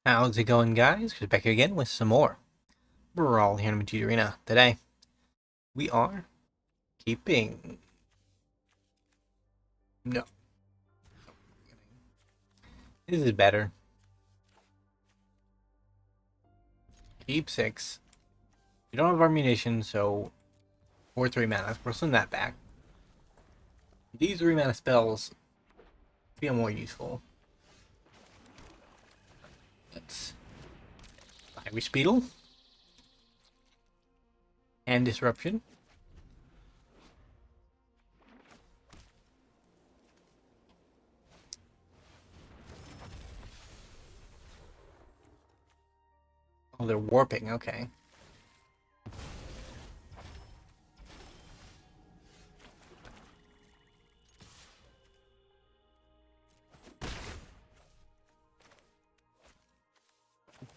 How's it going, guys? We're back again with some more. We're all here in the Arena. Today, we are keeping... No, this is better. Keep 6. We don't have our munitions, so 4 3 mana. We'll send that back. These 3 mana spells feel more useful. Let's... Irish Beetle. And Disruption. Oh, they're warping. Okay.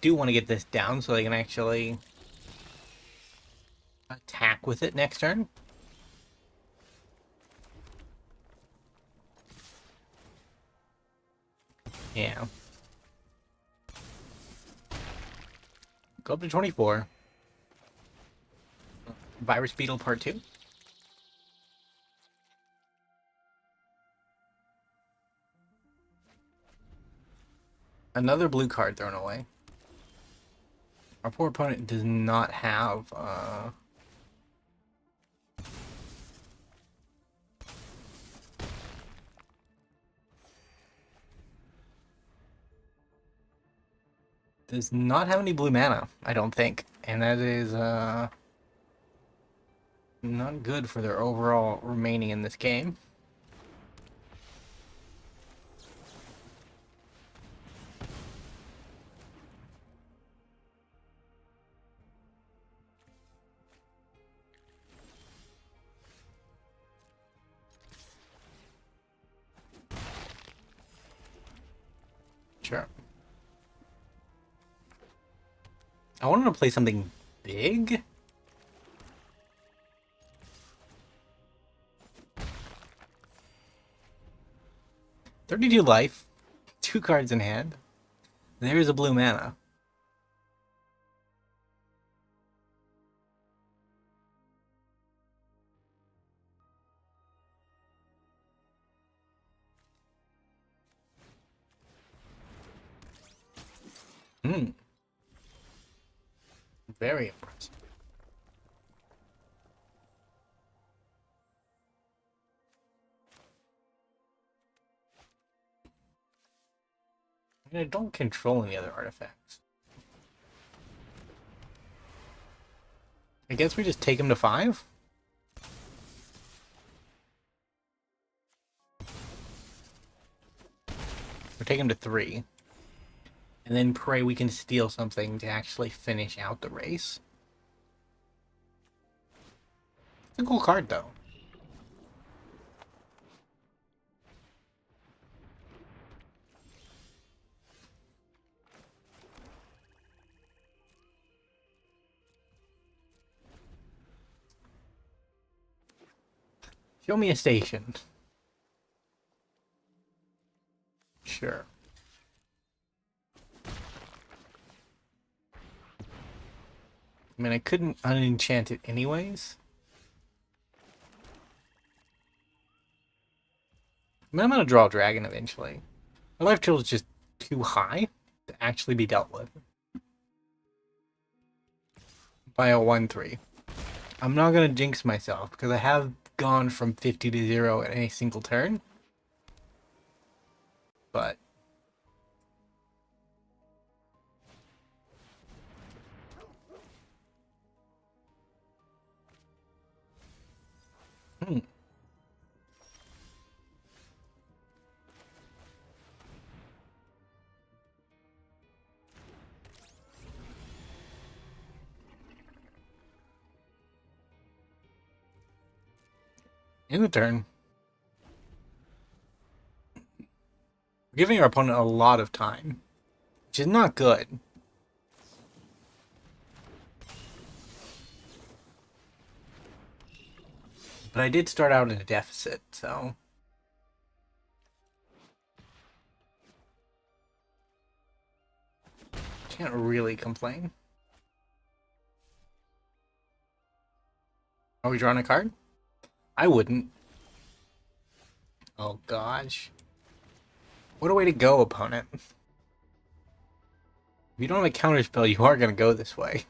Do want to get this down so they can actually attack with it next turn. Yeah. Go up to 24. Virus Beetle Part 2. Another blue card thrown away. Our poor opponent does not have, does not have any blue mana, I don't think. And that is, not good for their overall remaining in this game. Sure. I wanted to play something big. $32 life, 2 cards in hand. There's a blue mana. Very impressive. I don't control any other artifacts. I guess we just take him to 5? Or take him to 3. And then pray we can steal something to actually finish out the race. It's a cool card, though. Show me a station. Sure. I mean, I couldn't unenchant it anyways. I mean, I'm gonna draw a dragon eventually. My life total is just too high to actually be dealt with by a 1/3. I'm not gonna jinx myself because I have gone from 50 to 0 in a single turn. But in the turn, we're giving our opponent a lot of time, which is not good. But I did start out in a deficit, so... Can't really complain. Are we drawing a card? I wouldn't. Oh gosh. What a way to go, opponent. If you don't have a counterspell, you are going to go this way.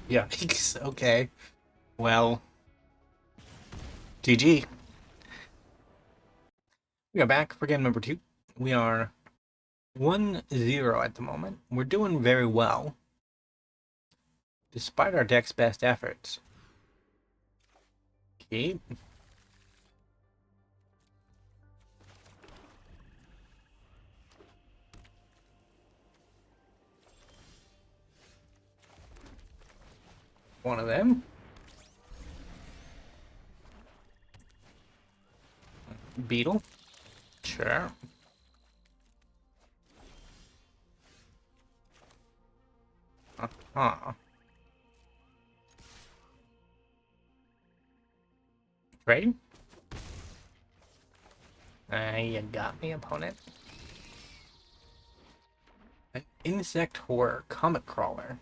Yikes. Okay. Well. GG. We are back for game number 2. We are 1-0 at the moment. We're doing very well, despite our deck's best efforts. Okay. One of them. Beetle. Sure. Uh-huh. Trade? You got me, opponent. An insect horror comet crawler.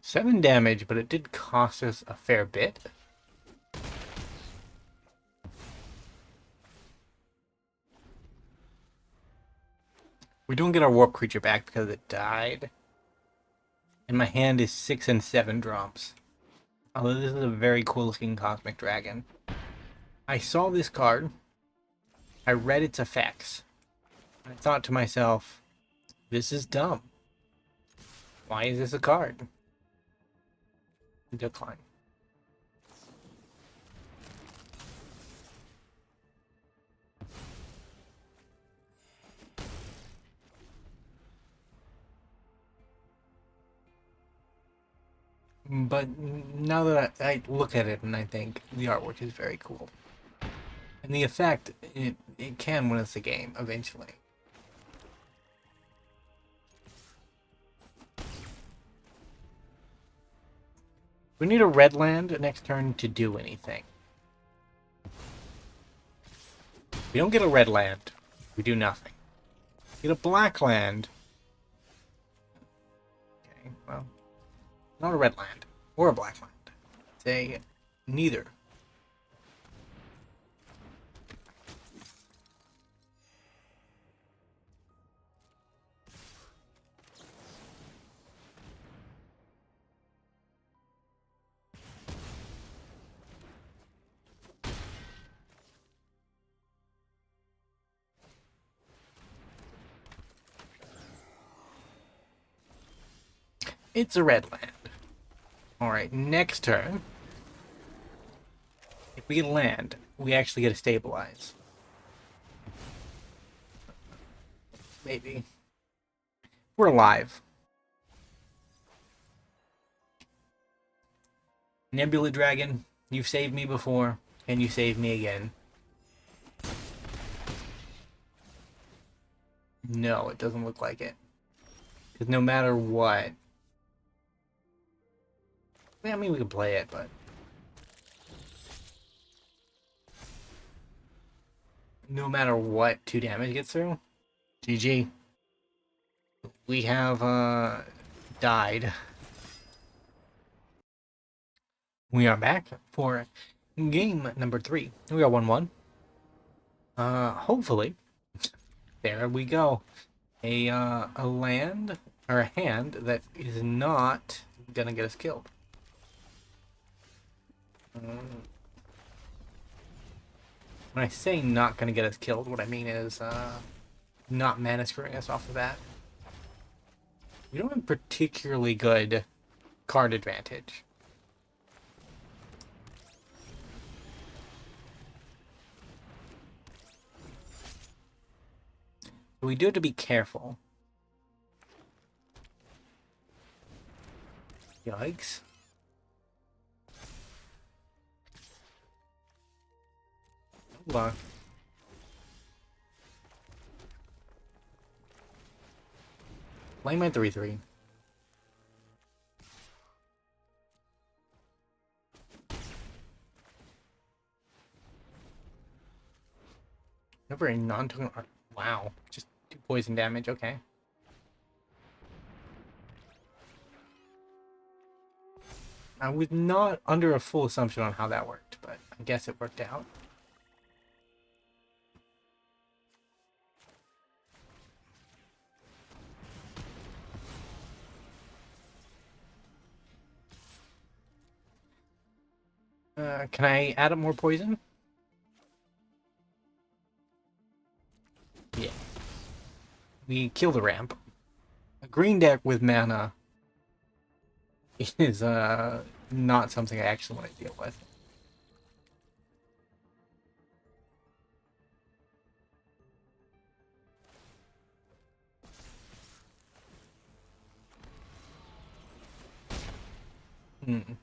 Seven damage, but it did cost us a fair bit. We don't get our warp creature back because it died. And my hand is 6 and 7 drops. Although this is a very cool looking cosmic dragon. I saw this card. I read its effects. I thought to myself, this is dumb. Why is this a card? Decline. But now that I look at it and I think the artwork is very cool. And the effect, it can win us the game eventually. We need a red land next turn to do anything. We don't get a red land, we do nothing. Get a black land. Okay, well, not a red land or a black land. Say neither. It's a red land. Alright, next turn. If we get a land, we actually get a stabilize. Maybe. We're alive. Nebula Dragon, you've saved me before. Can you save me again? No, it doesn't look like it. Because no matter what... I mean, we can play it, but... no matter what 2 damage gets through, GG. We have, died. We are back for game number 3. We are 1-1. Hopefully, there we go. A land, or a hand, that is not gonna get us killed. When I say not gonna get us killed, what I mean is, not mana screwing us off the bat. We don't have particularly good card advantage. So we do have to be careful. Yikes. Hold on. Play my 3/3. Never a non-token art. Wow. Just 2 poison damage, okay. I was not under a full assumption on how that worked, but I guess it worked out. Can I add up more poison? Yeah. We kill the ramp. A green deck with mana is not something I actually want to deal with. Hmm.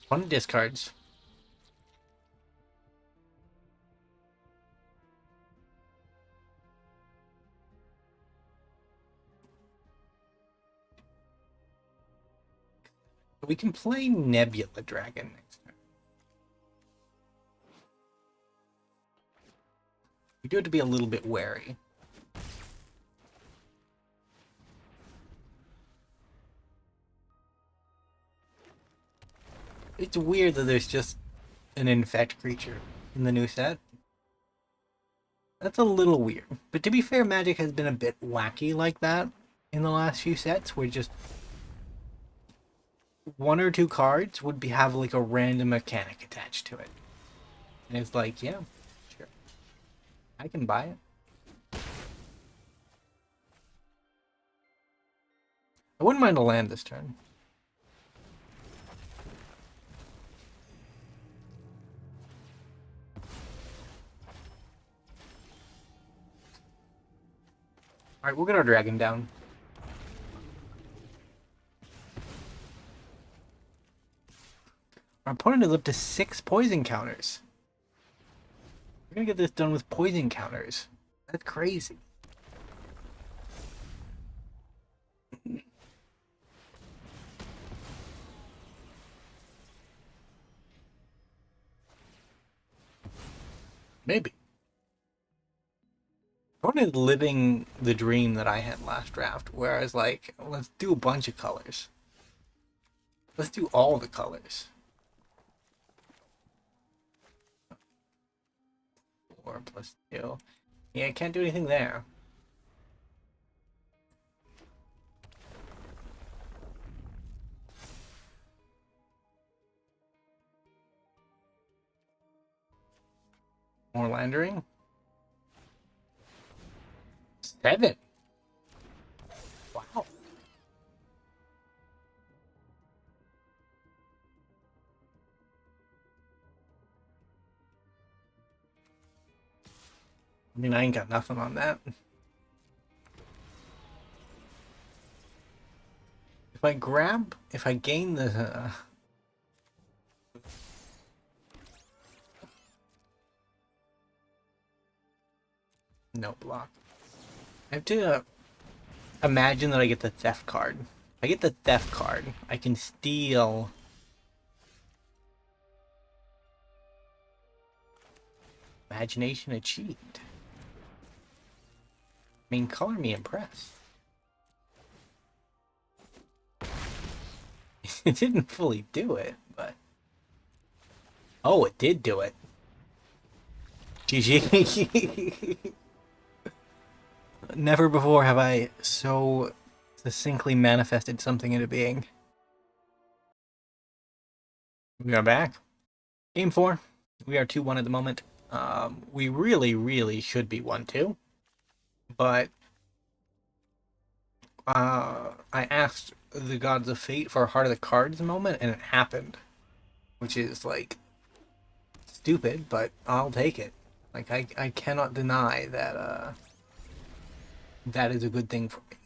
One discards. We can play Nebula Dragon next turn. We do have to be a little bit wary. It's weird that there's just an infect creature in the new set. That's a little weird. But to be fair, Magic has been a bit wacky like that in the last few sets, where just 1 or 2 cards would have like a random mechanic attached to it. And it's like, yeah, sure. I can buy it. I wouldn't mind a land this turn. Alright, we'll get our dragon down. Our opponent is up to 6 poison counters. We're gonna get this done with poison counters. That's crazy. Maybe. Opponent is living the dream that I had last draft, where I was like, let's do a bunch of colors. Let's do all the colors. 4+2. Yeah, I can't do anything there. More landering. 7. Wow. I mean, I ain't got nothing on that. If I gain the... no block. I have to imagine that I get the theft card. If I get the theft card, I can steal... Imagination achieved. I mean, color me impressed. It didn't fully do it, but... oh, it did do it. GG. Never before have I so succinctly manifested something into being. We are back. Game 4. We are 2-1 at the moment. We really, really should be 1-2. But I asked the Gods of Fate for a Heart of the Cards moment, and it happened. Which is, like, stupid, but I'll take it. Like, I cannot deny that, that is a good thing for me.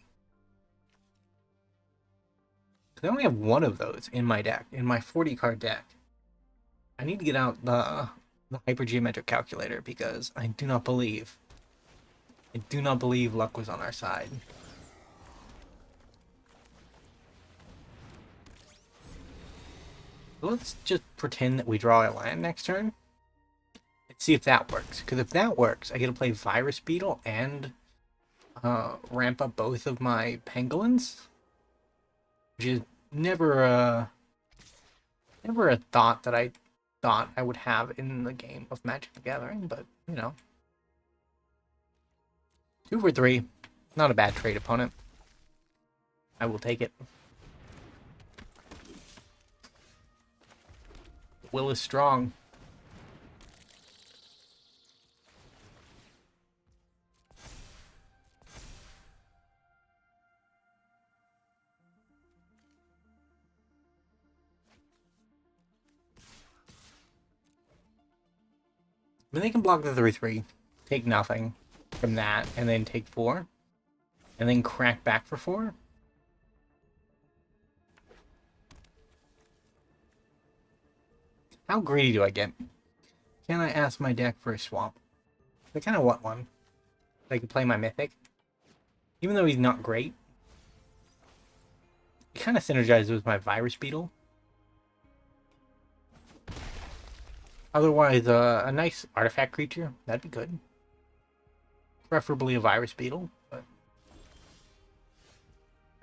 I only have one of those in my deck, in my 40 card deck. I need to get out the hypergeometric calculator because I do not believe luck was on our side. So let's just pretend that we draw a land next turn. Let's see if that works. Because if that works, I get to play Virus Beetle and ramp up both of my pangolins, which is never never a thought that I thought I would have in the game of Magic the Gathering, but you know, 2 for 3, not a bad trade opponent. I will take it. Will is strong. I mean, they can block the 3/3, take nothing from that, and then take 4, and then crack back for 4. How greedy do I get? Can I ask my deck for a swamp? I kind of want one. I can play my Mythic. Even though he's not great, he kind of synergizes with my Virus Beetle. Otherwise, a nice artifact creature, that'd be good. Preferably a Virus Beetle, but...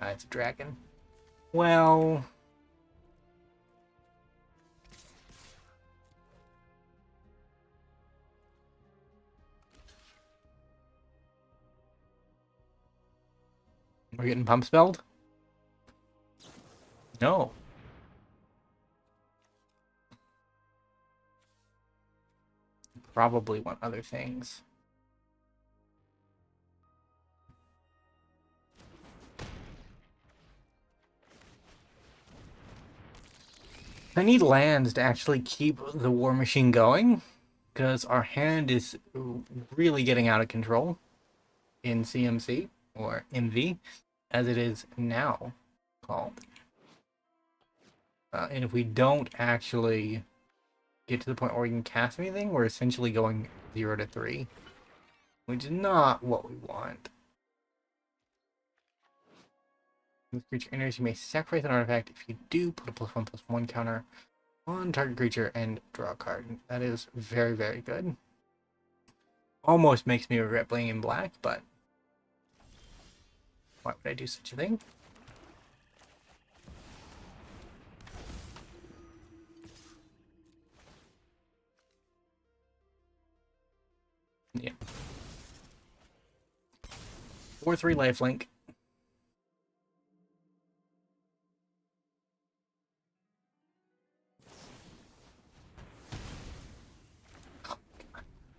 it's a dragon. Well... we're getting pump spelled? No. Probably want other things. I need lands to actually keep the War Machine going, because our hand is really getting out of control in CMC, or MV, as it is now called. And if we don't actually get to the point where we can cast anything, we're essentially going 0 to 3, which is not what we want. This creature enters, you may sacrifice an artifact. If you do, put a +1/+1 counter on target creature and draw a card. That is very, very good. Almost makes me regret playing in black, but why would I do such a thing? Yeah. 4/3 lifelink.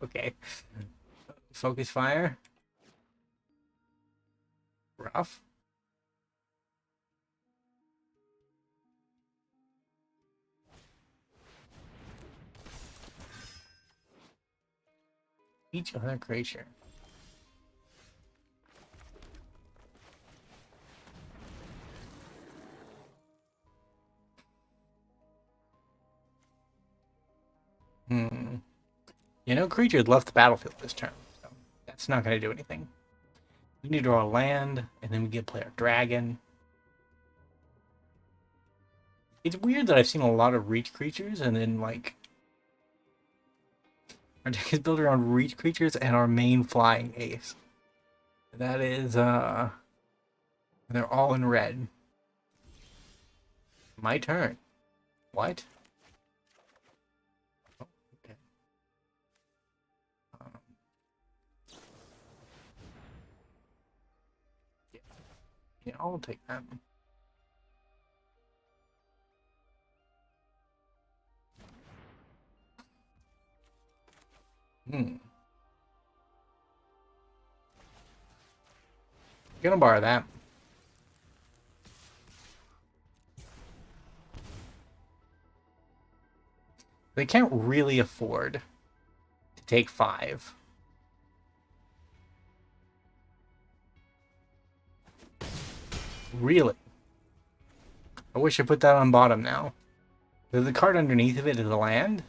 Okay. Focus fire. Rough. Each other creature. You know, creatures left the battlefield this turn, so that's not going to do anything. We need to draw a land, and then we get to play our dragon. It's weird that I've seen a lot of reach creatures, and then, like, our deck is built around reach creatures and our main flying ace. That is, they're all in red. My turn. What? Oh, okay. Yeah. Yeah, I'll take that. Gonna borrow that. They can't really afford to take 5. Really? I wish I put that on bottom now. The card underneath of it is a land?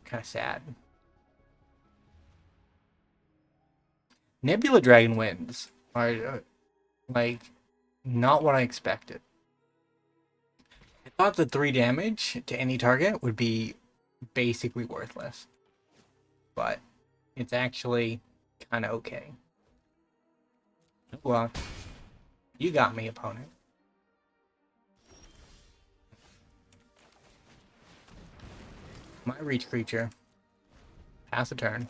Kind of sad. Nebula Dragon Winds are, like, not what I expected. I thought the 3 damage to any target would be basically worthless. But it's actually kind of okay. Well, you got me, opponent. My reach creature. Pass a turn.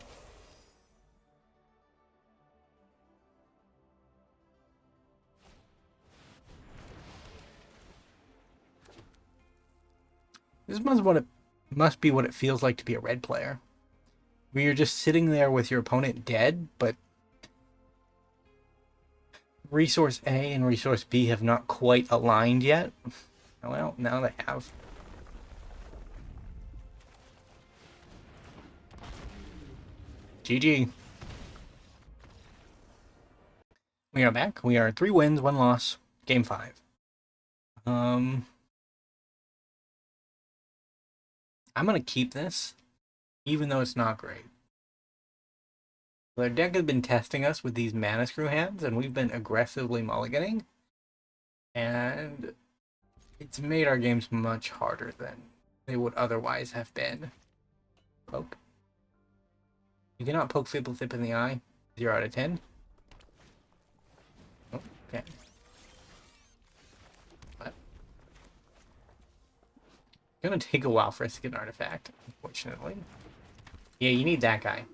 This must be what it feels like to be a red player. Where you're just sitting there with your opponent dead, but resource A and resource B have not quite aligned yet. Well, now they have. GG. We are back. We are 3 wins, 1 loss. Game 5. I'm gonna keep this, even though it's not great. Their deck has been testing us with these Mana Screw hands, and we've been aggressively mulliganing. And it's made our games much harder than they would otherwise have been. Poke. You cannot poke Fibblethip in the eye. 0 out of 10. Oh, okay. But it's gonna take a while for us to get an artifact, unfortunately. Yeah, you need that guy.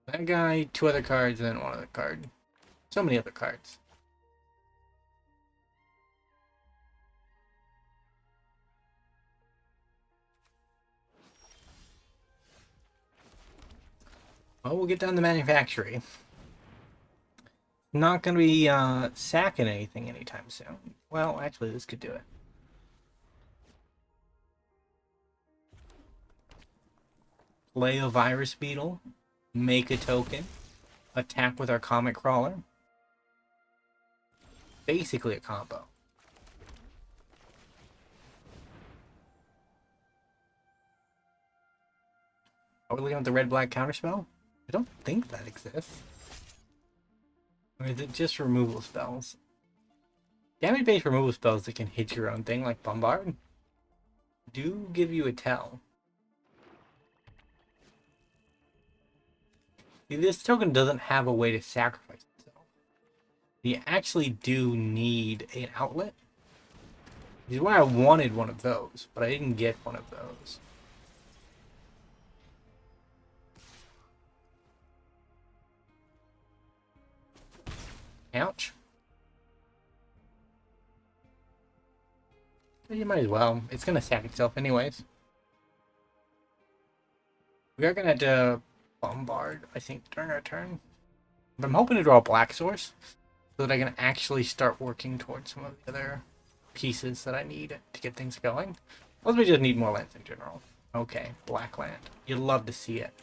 That guy, 2 other cards, and then 1 other card. So many other cards. Well, we'll get down to manufacturing. Not going to be sacking anything anytime soon. Well, actually, this could do it. Play a virus beetle. Make a token. Attack with our comet crawler. Basically a combo. Are we looking at the red-black counterspell? I don't think that exists. Or is it just removal spells? Damage-based removal spells that can hit your own thing, like Bombard, do give you a tell. See, this token doesn't have a way to sacrifice itself. You actually do need an outlet. This is why I wanted one of those, but I didn't get one of those. Ouch. You might as well. It's going to sack itself anyways. We are going to have to bombard, I think, during our turn. But I'm hoping to draw a black source so that I can actually start working towards some of the other pieces that I need to get things going. Plus, we just need more lands in general. Okay, black land. You'd love to see it.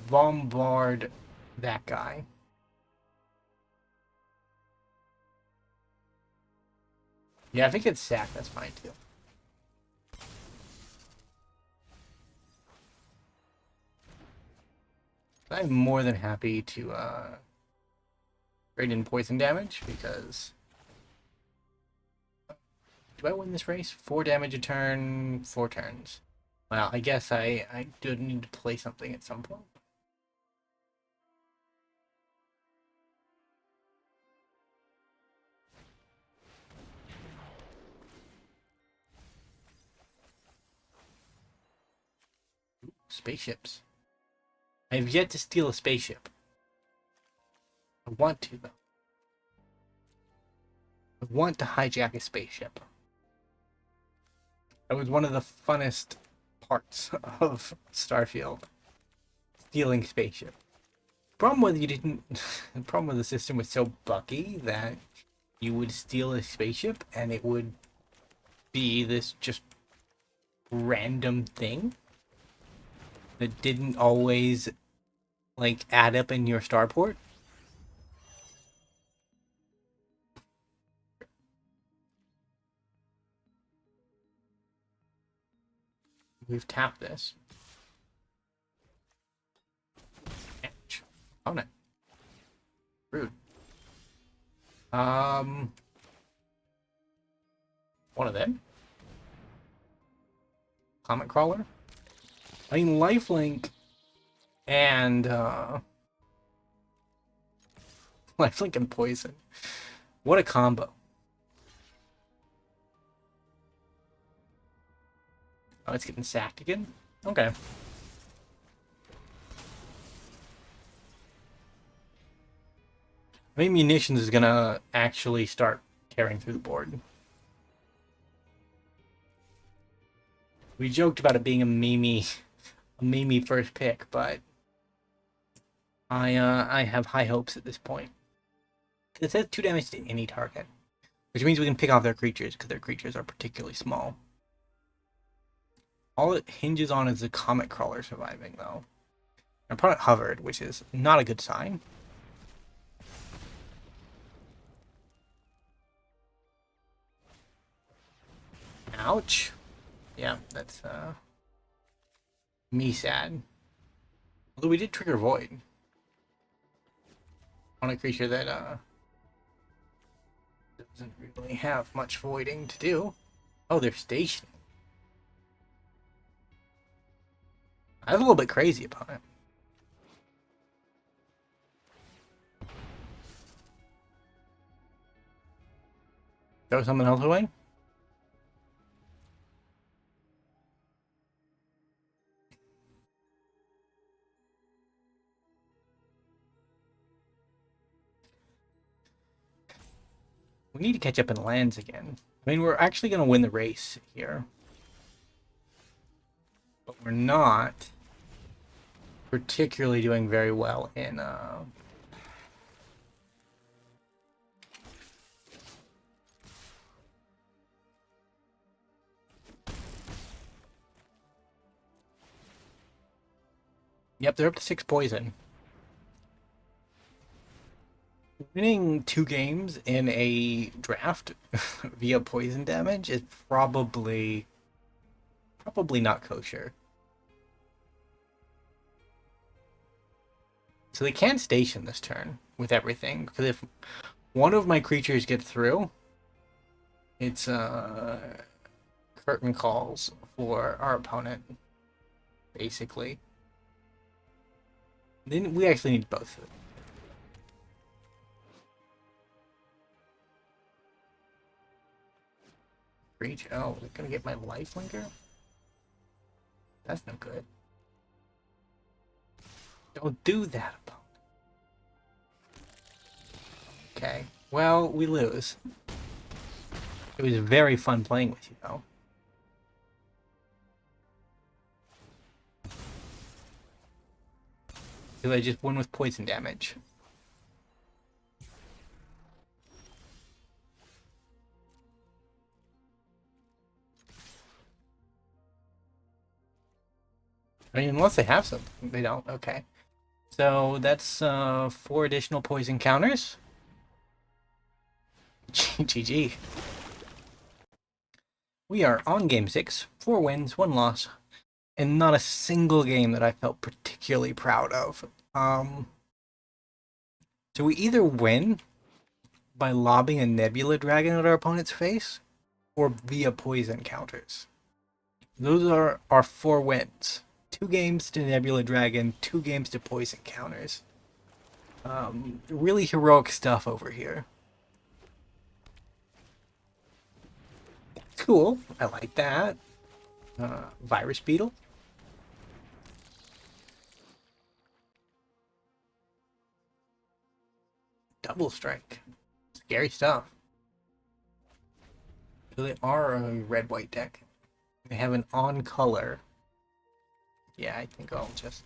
Bombard that guy. Yeah, if it gets sacked, that's fine too. I'm more than happy to trade in poison damage because do I win this race? 4 damage a turn, 4 turns. Well, I guess I do need to play something at some point. Spaceships. I have yet to steal a spaceship. I want to, though. I want to hijack a spaceship. That was one of the funnest parts of Starfield. Stealing spaceship. Problem with you didn't. The problem with the system was so buggy that you would steal a spaceship and it would be this just random thing that didn't always like add up in your starport. We've tapped this. Ouch. Oh no. Rude. One of them. Comet Crawler. I mean, Lifelink and Lifelink and Poison. What a combo. Oh, it's getting sacked again? Okay. I think munitions is gonna actually start tearing through the board. We joked about it being a Mimi first pick, but I have high hopes at this point. It says 2 damage to any target, which means we can pick off their creatures because their creatures are particularly small. All it hinges on is the Comet Crawler surviving, though. Our opponent hovered, which is not a good sign. Ouch. Yeah, that's me sad. Although we did trigger Void on a creature that doesn't really have much voiding to do. Oh, they're stationing. I was a little bit crazy about it. Throw something else away? We need to catch up in lands again. I mean, we're actually going to win the race here. But we're not particularly doing very well in Yep, they're up to 6 poison. Winning 2 games in a draft via poison damage is probably not kosher. So they can station this turn with everything, because if one of my creatures get through, it's curtain calls for our opponent, basically. Then we actually need both of them. Reach. Oh, they're gonna get my life linker? That's no good. Don't do that, opponent. Okay. Well, we lose. It was very fun playing with you, though. Because I just won with poison damage. I mean, unless they have something. They don't. Okay. So that's 4 additional poison counters. GG. We are on game 6. 4 wins, 1 loss. And not a single game that I felt particularly proud of. So we either win by lobbing a Nebula Dragon at our opponent's face, or via poison counters. Those are our 4 wins. 2 games to Nebula Dragon, 2 games to poison counters. Really heroic stuff over here. Cool. I like that. Virus Beetle. Double Strike. Scary stuff. So they are a red-white deck. They have an on-color. Yeah, I think I'll just...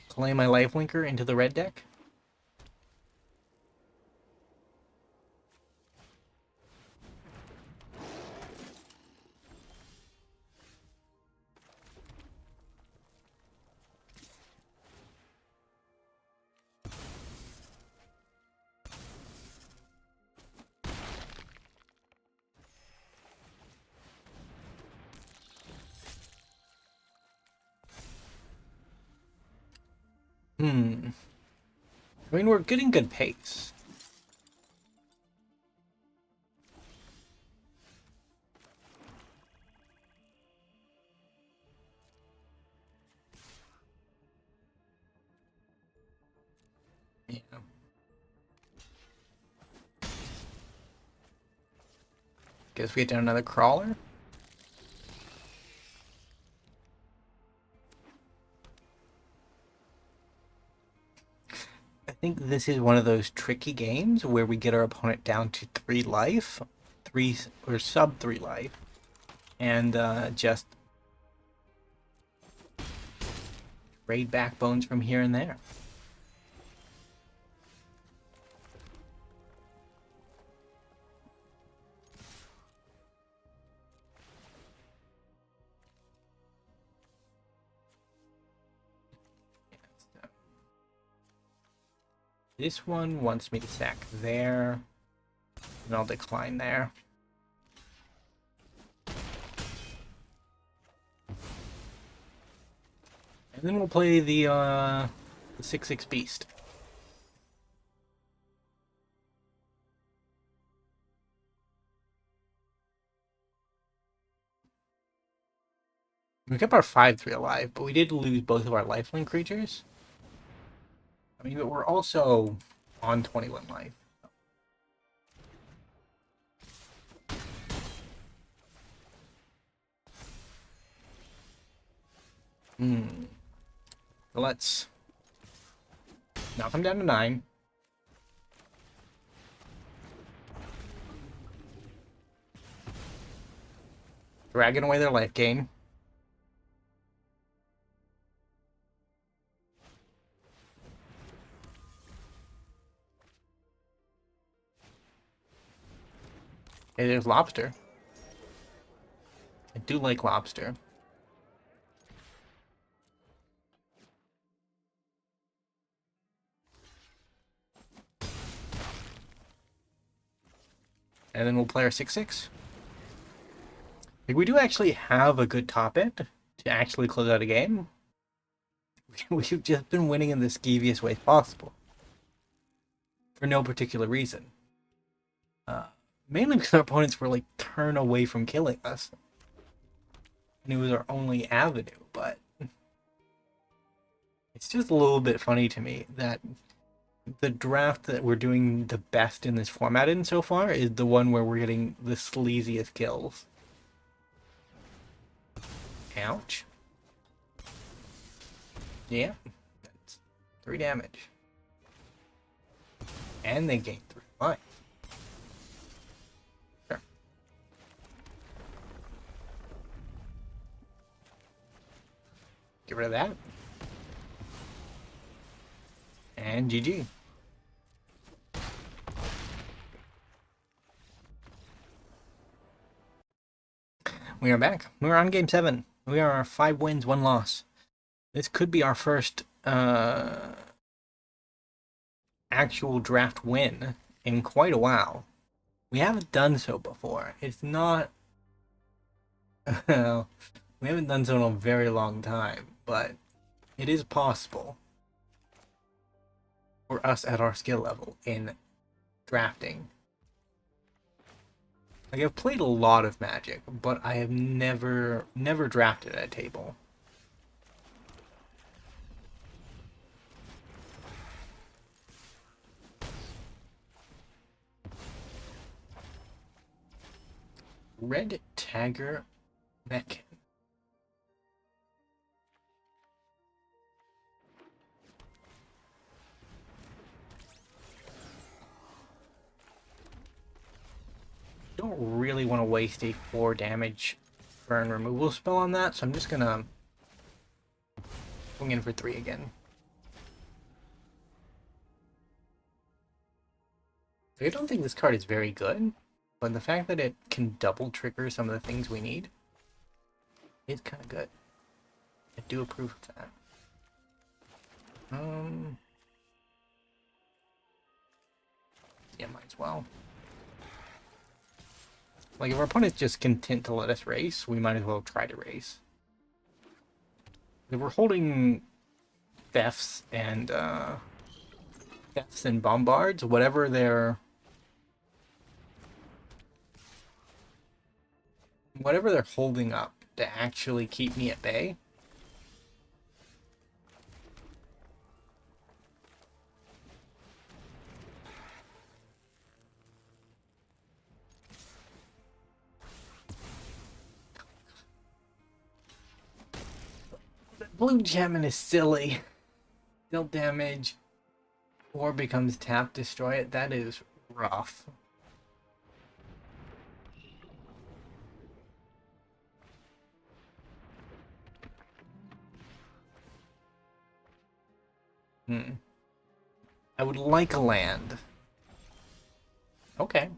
play my lifelinker into the red deck. I mean, we're getting good pace. Yeah. Guess we get down another crawler. I think this is one of those tricky games where we get our opponent down to 3 life, 3 or sub 3 life, and just raid backbones from here and there. This one wants me to sack there, and I'll decline there. And then we'll play the 6/6 Beast. We kept our 5/3 alive, but we did lose both of our lifelink creatures. I mean, but we're also on 21 life. So let's knock them down to 9. Dragging away their life gain. Hey, there's lobster. I do like lobster. And then we'll play our 6/6. Like, we do actually have a good top end to actually close out a game. We've just been winning in the skeeviest way possible. For no particular reason. Mainly because our opponents were like turn away from killing us. And it was our only avenue, but it's just a little bit funny to me that the draft that we're doing the best in this format in so far is the one where we're getting the sleaziest kills. Ouch. Yeah, that's 3 damage. And they gain 3 life. Sure. Get rid of that. And GG. We are back. We're on game 7. We are 5 wins, 1 loss. This could be our first actual draft win in quite a while. We haven't done so before. It's not... Well, we haven't done so in a very long time, but it is possible for us at our skill level in drafting. Like, I've played a lot of Magic, but I have never drafted at a table. Red Tagger Mechan. Don't really want to waste a 4 damage burn removal spell on that, so I'm just gonna swing in for 3 again. I don't think this card is very good, but the fact that it can double trigger some of the things we need is kind of good. I do approve of that. Yeah, might as well. Like, if our opponent's just content to let us race, we might as well try to race. If we're holding thefts and Deaths and bombards, whatever they're holding up to actually keep me at bay. The blue gem is silly. Deal damage or becomes tap, destroy it. That is rough. I would like a land. Okay.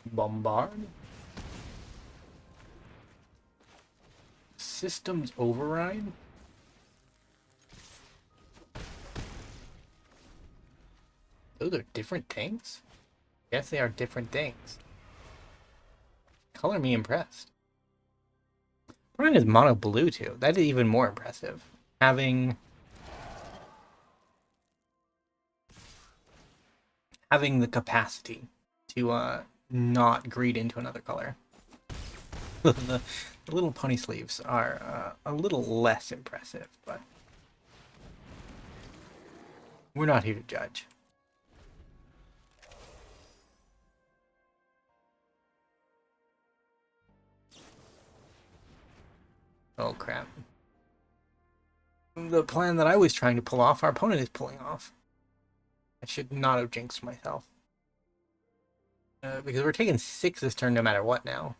Bombard. Systems override. Those are different things? Yes, they are different things. Color me impressed. Brian is mono blue too. That is even more impressive. Having the capacity to not greed into another color. the little pony sleeves are a little less impressive, but we're not here to judge. Oh crap. The plan that I was trying to pull off, our opponent is pulling off. I should not have jinxed myself. Because we're taking 6 this turn no matter what now.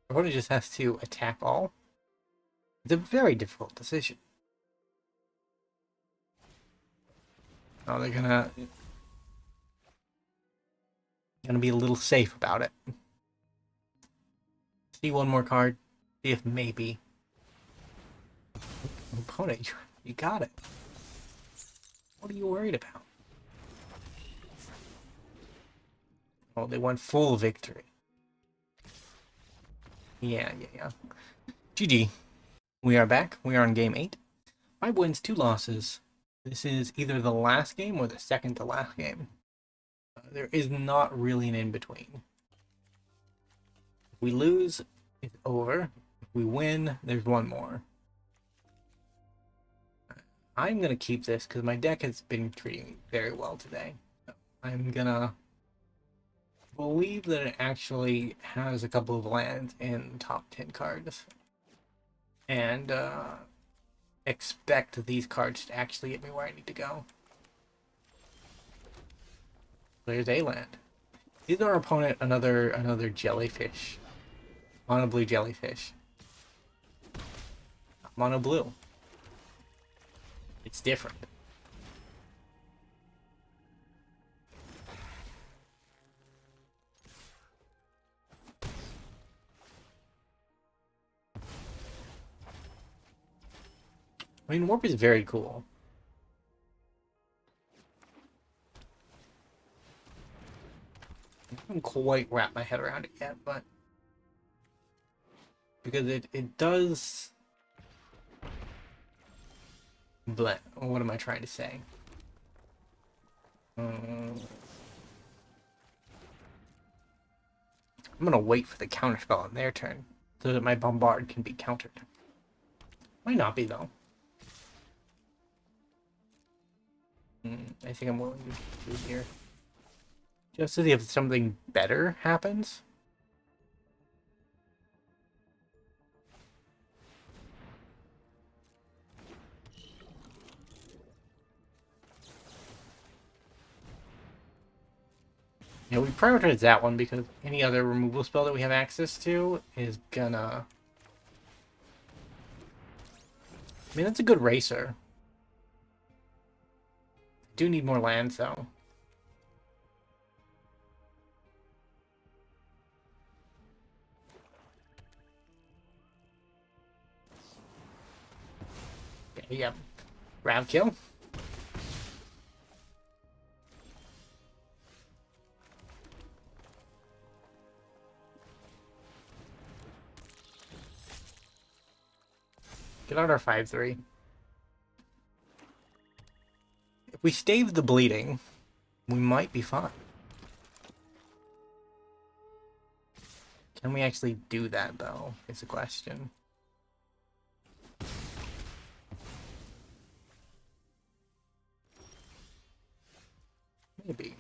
Our opponent just has to attack all. It's a very difficult decision. Oh, they're gonna be a little safe about it. See one more card. See if maybe. Opponent, you got it. What are you worried about? Oh, they went full victory. Yeah. GG. We are back. We are on game 8. 5 wins, 2 losses. This is either the last game or the second to last game. There is not really an in-between. If we lose, it's over. If we win, there's one more. I'm going to keep this because my deck has been treating me very well today. I'm going to believe that it actually has a couple of lands in top 10 cards. And expect these cards to actually get me where I need to go. There's a land. Is our opponent another jellyfish? Mono blue jellyfish. Mono blue. It's different. I mean, warp is very cool. I haven't quite wrapped my head around it yet, but because it does blend. What am I trying to say? I'm gonna wait for the counterspell on their turn so that my bombard can be countered. Might not be though. I think I'm willing to do here. Just to see if something better happens. Yeah, we prioritize that one because any other removal spell that we have access to is gonna... I mean, that's a good racer. Do need more lands though. Okay, yeah. Round kill. Get out our 5/3. If we stave the bleeding, we might be fine. Can we actually do that, though, is the question. Maybe.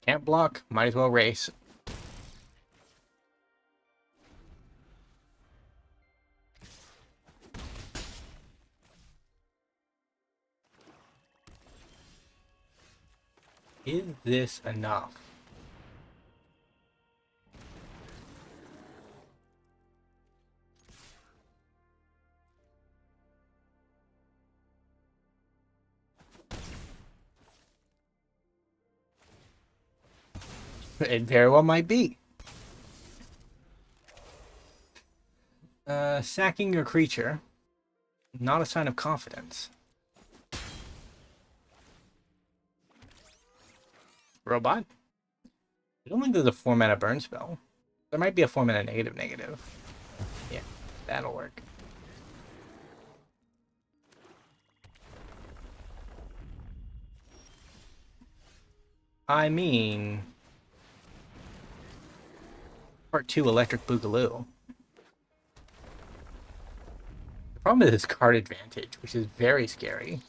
Can't block, might as well race. Is this enough? It very well might be. Sacking your creature, not a sign of confidence. Robot? I don't think there's a 4-mana burn spell. There might be a 4-mana negative. Yeah, that'll work. I mean... Part 2, Electric Boogaloo. The problem is his card advantage, which is very scary.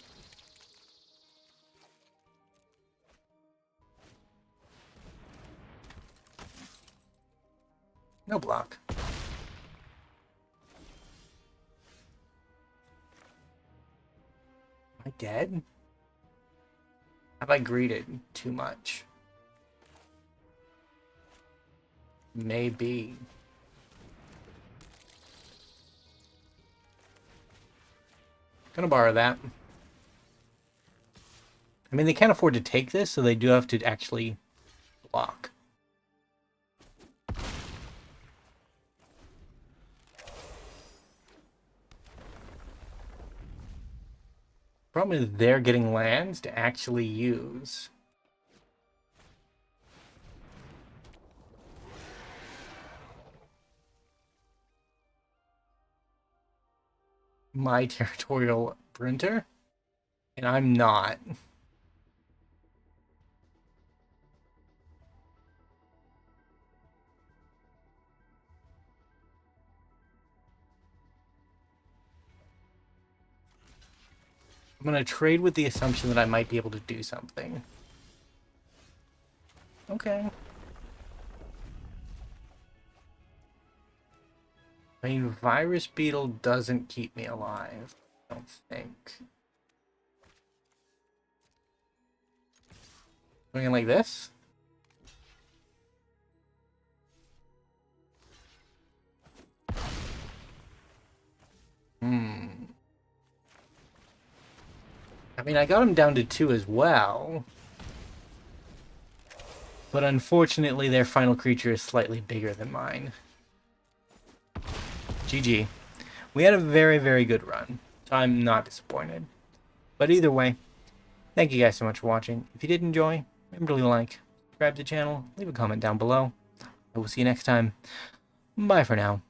No block. Am I dead? Have I greeted too much? Maybe. Gonna borrow that. I mean, they can't afford to take this, so they do have to actually block. Problem is they're getting lands to actually use. My territorial printer, and I'm not. I'm gonna trade with the assumption that I might be able to do something. Okay. I mean, Virus Beetle doesn't keep me alive, I don't think. Doing it like this? I mean, I got him down to 2 as well. But unfortunately, their final creature is slightly bigger than mine. GG. We had a very, very good run, so I'm not disappointed. But either way, thank you guys so much for watching. If you did enjoy, remember to leave a like, subscribe to the channel, leave a comment down below. I will see you next time. Bye for now.